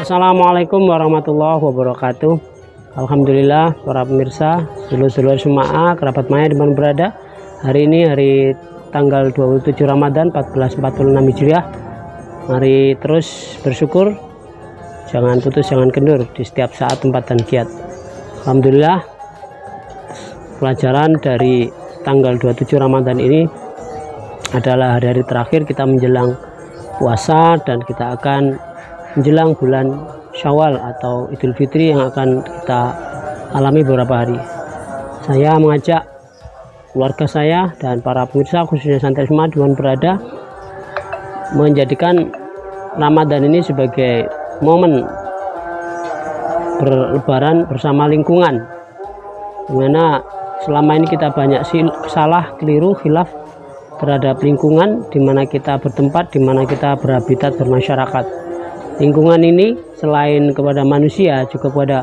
Assalamualaikum warahmatullahi wabarakatuh. Alhamdulillah para pemirsa, dulur-dulur Sema'a, kerabat Maya dimana berada. Hari ini hari tanggal 27 Ramadan 1446 Hijriah. Mari terus bersyukur, jangan putus, jangan kendur di setiap saat, tempat dan kiat. Alhamdulillah, pelajaran dari tanggal 27 Ramadan ini adalah hari-hari terakhir kita menjelang puasa, dan kita akan menjelang bulan Syawal atau Idul Fitri yang akan kita alami beberapa hari. Saya mengajak keluarga saya dan para pemirsa khususnya santri semua di mana berada menjadikan Ramadan ini sebagai momen berlebaran bersama lingkungan, dimana selama ini kita banyak salah, keliru, khilaf terhadap lingkungan dimana kita bertempat, dimana kita berhabitat, bermasyarakat. Lingkungan ini selain kepada manusia juga kepada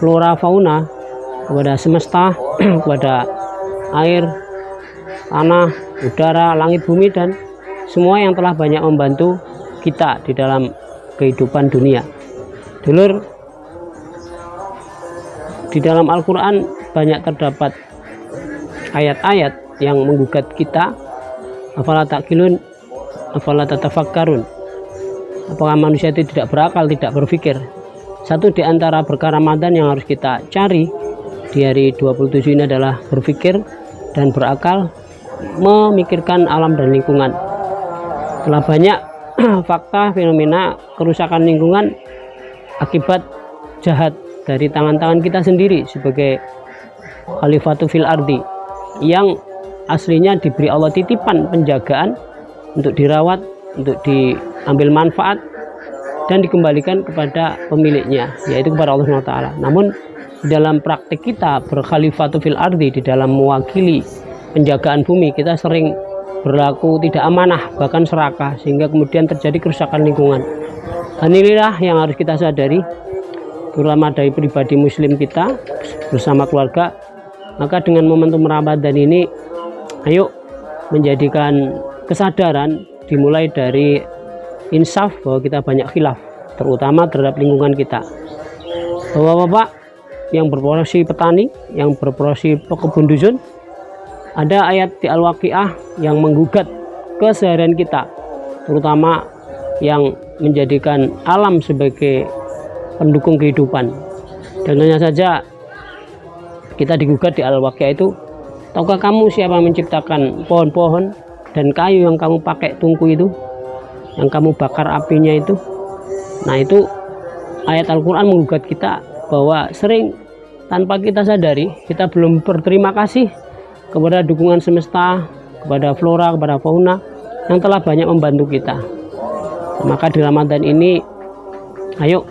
flora fauna, kepada semesta, kepada air, tanah, udara, langit, bumi, dan semua yang telah banyak membantu kita di dalam kehidupan dunia. Dulur, di dalam Al-Quran banyak terdapat ayat-ayat yang menggugat kita. Afala ta'qilun, afala tatafakkarun. Apakah manusia itu tidak berakal, tidak berpikir? Satu di antara berkah Ramadan yang harus kita cari di hari 27 ini adalah berpikir dan berakal, memikirkan alam dan lingkungan. Telah banyak fakta fenomena kerusakan lingkungan akibat jahat dari tangan-tangan kita sendiri sebagai khalifatu fil ardi, yang aslinya diberi Allah titipan penjagaan untuk dirawat, untuk diambil manfaat dan dikembalikan kepada pemiliknya, yaitu kepada Allah SWT. Namun dalam praktik kita berkhalifatu fil ardi, di dalam mewakili penjagaan bumi, kita sering berlaku tidak amanah, bahkan serakah, sehingga kemudian terjadi kerusakan lingkungan. Inilah yang harus kita sadari, terutama dari pribadi muslim kita bersama keluarga. Maka dengan momentum Ramadan ini, ayo menjadikan kesadaran dimulai dari insaf bahwa kita banyak khilaf, terutama terhadap lingkungan kita. Bapak-bapak yang berprofesi petani, yang berprofesi pekebun dusun, ada ayat di Al-Waqiah yang menggugat keseharian kita, terutama yang menjadikan alam sebagai pendukung kehidupan. Dan hanya saja kita digugat di Al-Waqiah itu, tahukah kamu siapa yang menciptakan pohon-pohon dan kayu yang kamu pakai tungku itu, yang kamu bakar apinya itu? Nah, itu ayat Al-Quran menggugat kita bahwa sering tanpa kita sadari kita belum berterima kasih kepada dukungan semesta, kepada flora, kepada fauna yang telah banyak membantu kita. Maka di Ramadan ini, ayo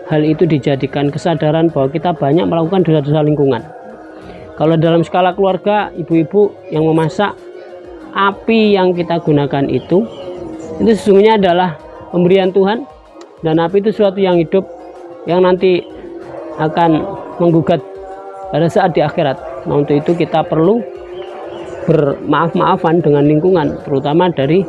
hal itu dijadikan kesadaran bahwa kita banyak melakukan dosa-dosa lingkungan. Kalau dalam skala keluarga, ibu-ibu yang memasak, api yang kita gunakan itu sesungguhnya adalah pemberian Tuhan, dan api itu sesuatu yang hidup yang nanti akan menggugat pada saat di akhirat. Nah, untuk itu kita perlu bermaaf-maafan dengan lingkungan, terutama dari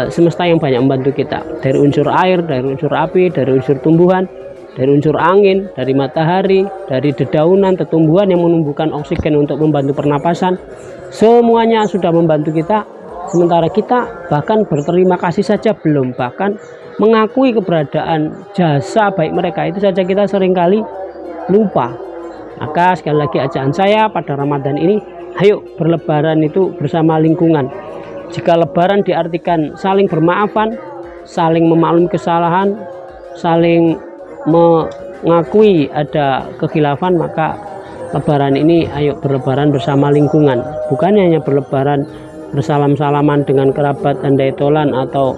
semesta yang banyak membantu kita, dari unsur air, dari unsur api, dari unsur tumbuhan, dari unsur angin, dari matahari, dari dedaunan, tumbuhan yang menumbuhkan oksigen untuk membantu pernapasan. Semuanya sudah membantu kita, sementara kita bahkan berterima kasih saja belum, bahkan mengakui keberadaan jasa baik mereka itu saja kita seringkali lupa. Maka sekali lagi ajakan saya pada Ramadan ini, ayo berlebaran itu bersama lingkungan. Jika lebaran diartikan saling bermaafan, saling memaklumi kesalahan, saling mengakui ada kekhilafan, maka lebaran ini ayo berlebaran bersama lingkungan. Bukan hanya berlebaran bersalam-salaman dengan kerabat andai tolan atau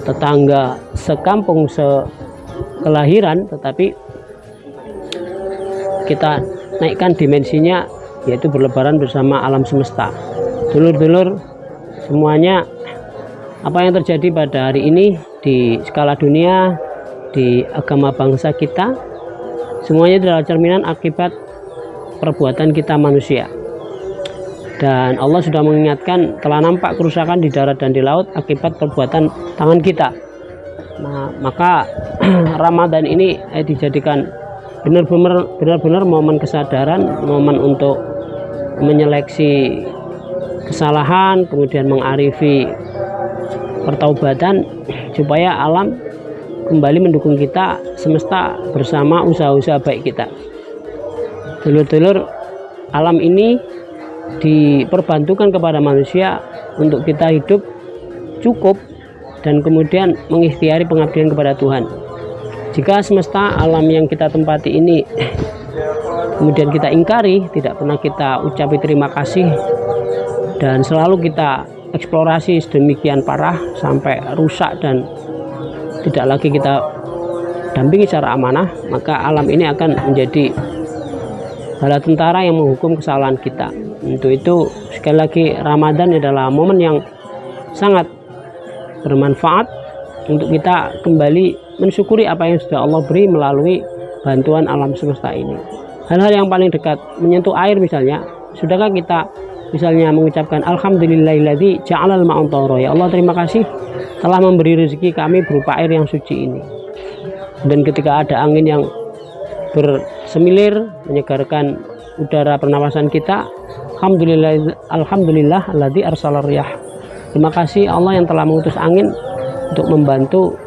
tetangga sekampung sekelahiran, tetapi kita naikkan dimensinya, yaitu berlebaran bersama alam semesta. Dulur-dulur semuanya, apa yang terjadi pada hari ini di skala dunia, di agama bangsa kita, semuanya adalah cerminan akibat perbuatan kita manusia. Dan Allah sudah mengingatkan, telah nampak kerusakan di darat dan di laut akibat perbuatan tangan kita. Nah, maka Ramadan ini dijadikan benar-benar momen kesadaran, momen untuk menyeleksi kesalahan, kemudian mengarifi pertaubatan, supaya alam kembali mendukung kita, semesta bersama usaha-usaha baik kita. Dulur-dulur, alam ini diperbantukan kepada manusia untuk kita hidup cukup dan kemudian mengikhtiari pengabdian kepada Tuhan. Jika semesta alam yang kita tempati ini kemudian kita ingkari, tidak pernah kita ucapi terima kasih, dan selalu kita eksplorasi sedemikian parah sampai rusak dan tidak lagi kita dampingi secara amanah, maka alam ini akan menjadi bala tentara yang menghukum kesalahan kita. Untuk itu sekali lagi, Ramadan adalah momen yang sangat bermanfaat untuk kita kembali mensyukuri apa yang sudah Allah beri melalui bantuan alam semesta ini. Hal-hal yang paling dekat, menyentuh air misalnya, sudahkah kita misalnya mengucapkan alhamdulillahilladzi ja'alal ma'an tahura, ya Allah terima kasih telah memberi rezeki kami berupa air yang suci ini. Dan ketika ada angin yang bersemilir menyegarkan udara pernapasan kita, alhamdulillah alladzi arsalar riyah, terima kasih Allah yang telah mengutus angin untuk membantu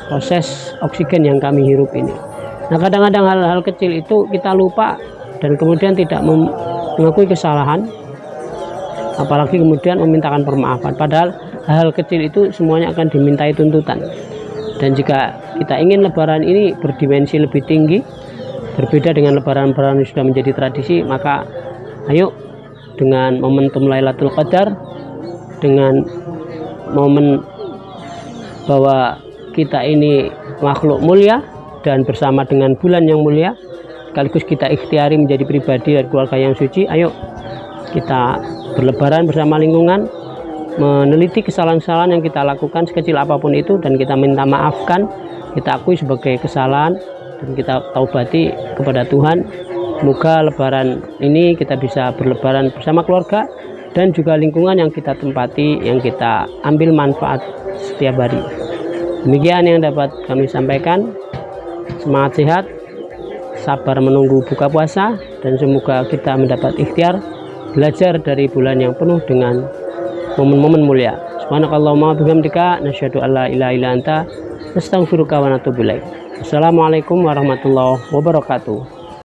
proses oksigen yang kami hirup ini. Nah, kadang-kadang hal-hal kecil itu kita lupa dan kemudian tidak mengakui kesalahan, apalagi kemudian memintakan permaafan, padahal hal-hal kecil itu semuanya akan dimintai tuntutan. Dan jika kita ingin lebaran ini berdimensi lebih tinggi, berbeda dengan lebaran-lebaran yang sudah menjadi tradisi, maka ayo dengan momentum Lailatul Qadar, dengan momen bahwa kita ini makhluk mulia dan bersama dengan bulan yang mulia, sekaligus kita ikhtiari menjadi pribadi dan keluarga yang suci, ayo kita berlebaran bersama lingkungan, meneliti kesalahan-kesalahan yang kita lakukan sekecil apapun itu, dan kita minta maafkan, kita akui sebagai kesalahan, dan kita taubati kepada Tuhan. Semoga lebaran ini kita bisa berlebaran bersama keluarga dan juga lingkungan yang kita tempati, yang kita ambil manfaat setiap hari. Demikian yang dapat kami sampaikan. Semangat sehat, sabar menunggu buka puasa, dan semoga kita mendapat ikhtiar belajar dari bulan yang penuh dengan momen-momen mulia. Subhanakallahumma bihamdika nasyhadu an la ilaha illa anta nastaghfiruka wa natubu ilaik. Assalamualaikum warahmatullahi wabarakatuh.